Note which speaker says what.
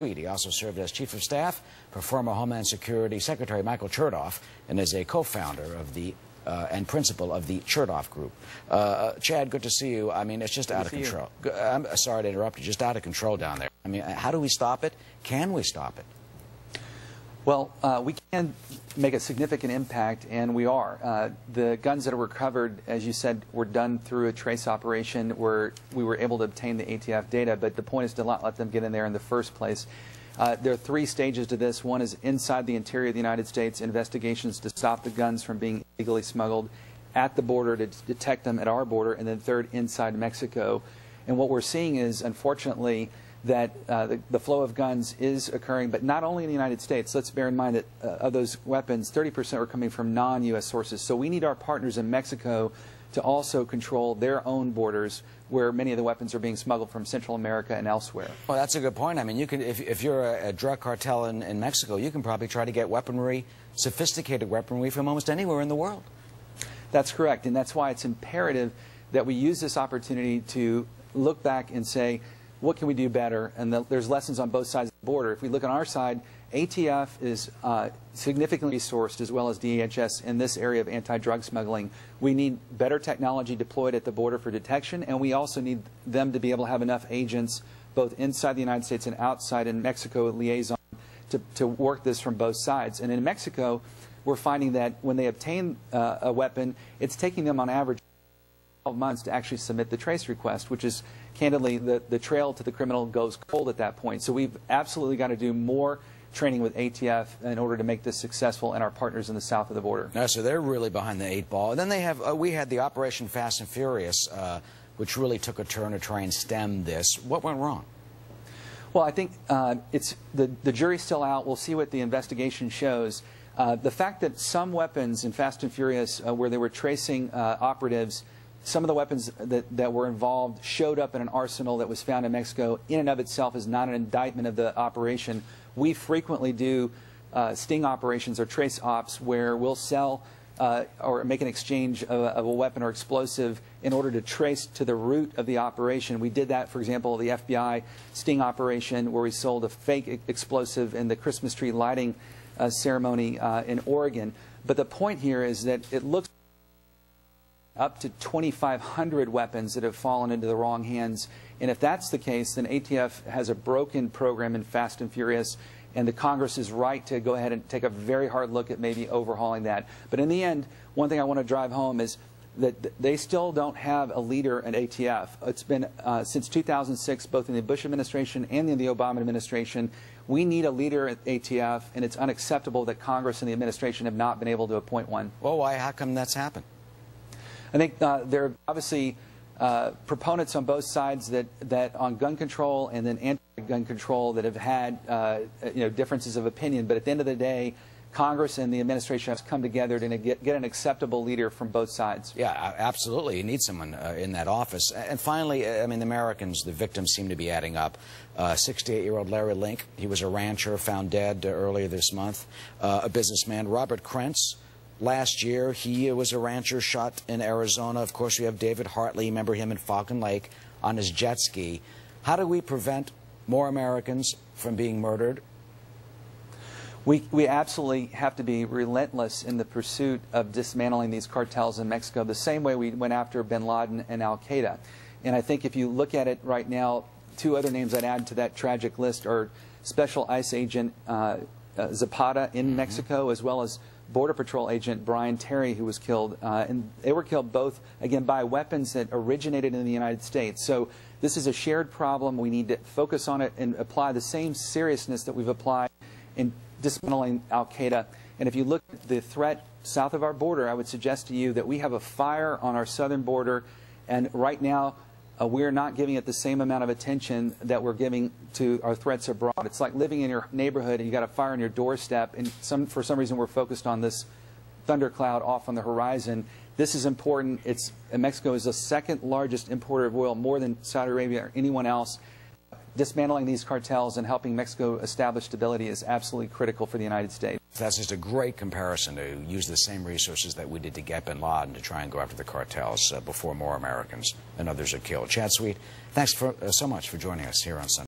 Speaker 1: He also served as Chief of Staff for former Homeland Security Secretary Michael Chertoff and is a co-founder of the and principal of the Chertoff Group. Chad, good to see you. I mean, it's just out of control. I'm sorry to interrupt you. Just out of control down there. I mean, how do we stop it? Can we stop it?
Speaker 2: Well, we can make a significant impact, and we are. The guns that were recovered, as you said, were done through a trace operation where we were able to obtain the ATF data, but the point is to not let them get in there in the first place. There are three stages to this. One is inside the interior of the United States, investigations to stop the guns from being illegally smuggled, at the border to detect them at our border, and then third, inside Mexico. And what we're seeing is, unfortunately, that the flow of guns is occurring, but not only in the United States. Let's bear in mind that of those weapons, 30% are coming from non-U.S. sources. So we need our partners in Mexico to also control their own borders, where many of the weapons are being smuggled from Central America and elsewhere.
Speaker 1: Well, that's a good point. I mean, you can, if you're a drug cartel in Mexico, you can probably try to get weaponry, sophisticated weaponry, from almost anywhere in the world.
Speaker 2: That's correct, and that's why it's imperative that we use this opportunity to look back and say, what can we do better? And there's lessons on both sides of the border. If we look on our side, ATF is significantly resourced, as well as DHS, in this area of anti-drug smuggling. We need better technology deployed at the border for detection, and we also need them to be able to have enough agents, both inside the United States and outside in Mexico liaison, to work this from both sides. And in Mexico, we're finding that when they obtain a weapon, it's taking them on average 12 months to actually submit the trace request, which is, candidly, the trail to the criminal goes cold at that point. So we've absolutely got to do more training with ATF in order to make this successful, and our partners in the south of the border.
Speaker 1: So they're really behind the eight ball. And then they have, we had the Operation Fast and Furious, which really took a turn to try and stem this. What went wrong?
Speaker 2: Well, I think the jury's still out. We'll see what the investigation shows. The fact that some weapons in Fast and Furious, where they were tracing operatives, some of the weapons that were involved showed up in an arsenal that was found in Mexico, in and of itself is not an indictment of the operation. We frequently do sting operations or trace ops where we'll sell or make an exchange of a weapon or explosive in order to trace to the root of the operation. We did that, for example, the FBI sting operation, where we sold a fake explosive in the Christmas tree lighting ceremony in Oregon. But the point here is that it looks up to 2,500 weapons that have fallen into the wrong hands. And if that's the case, then ATF has a broken program in Fast and Furious, and the Congress is right to go ahead and take a very hard look at maybe overhauling that. But in the end, one thing I want to drive home is that they still don't have a leader at ATF. It's been since 2006, both in the Bush administration and in the Obama administration. We need a leader at ATF, and it's unacceptable that Congress and the administration have not been able to appoint one.
Speaker 1: Well, why? How come that's happened?
Speaker 2: I think there are obviously proponents on both sides that on gun control and then anti-gun control that have had differences of opinion. But at the end of the day, Congress and the administration has come together to get an acceptable leader from both sides.
Speaker 1: Yeah, absolutely. You need someone in that office. And finally, I mean, the Americans, the victims seem to be adding up. 68-year-old Larry Link, he was a rancher, found dead earlier this month. A businessman, Robert Krentz. Last year, he was a rancher shot in Arizona. Of course, we have David Hartley. Remember him in Falcon Lake on his jet ski. How do we prevent more Americans from being murdered?
Speaker 2: We absolutely have to be relentless in the pursuit of dismantling these cartels in Mexico, the same way we went after bin Laden and al-Qaeda. And I think if you look at it right now, two other names I'd add to that tragic list are Special ICE Agent Zapata in Mexico, as well as Border Patrol agent Brian Terry, who was killed. And they were killed both, again, by weapons that originated in the United States. So this is a shared problem. We need to focus on it and apply the same seriousness that we've applied in dismantling al-Qaeda. And if you look at the threat south of our border, I would suggest to you that we have a fire on our southern border, and right now we're not giving it the same amount of attention that we're giving to our threats abroad. It's like living in your neighborhood and you got a fire on your doorstep, and for some reason we're focused on this thundercloud off on the horizon. This is important. Mexico is the second largest importer of oil, more than Saudi Arabia or anyone else. Dismantling these cartels and helping Mexico establish stability is absolutely critical for the United States.
Speaker 1: That's just a great comparison, to use the same resources that we did to get bin Laden to try and go after the cartels before more Americans and others are killed. Chad Sweet, thanks so much for joining us here on Sunday.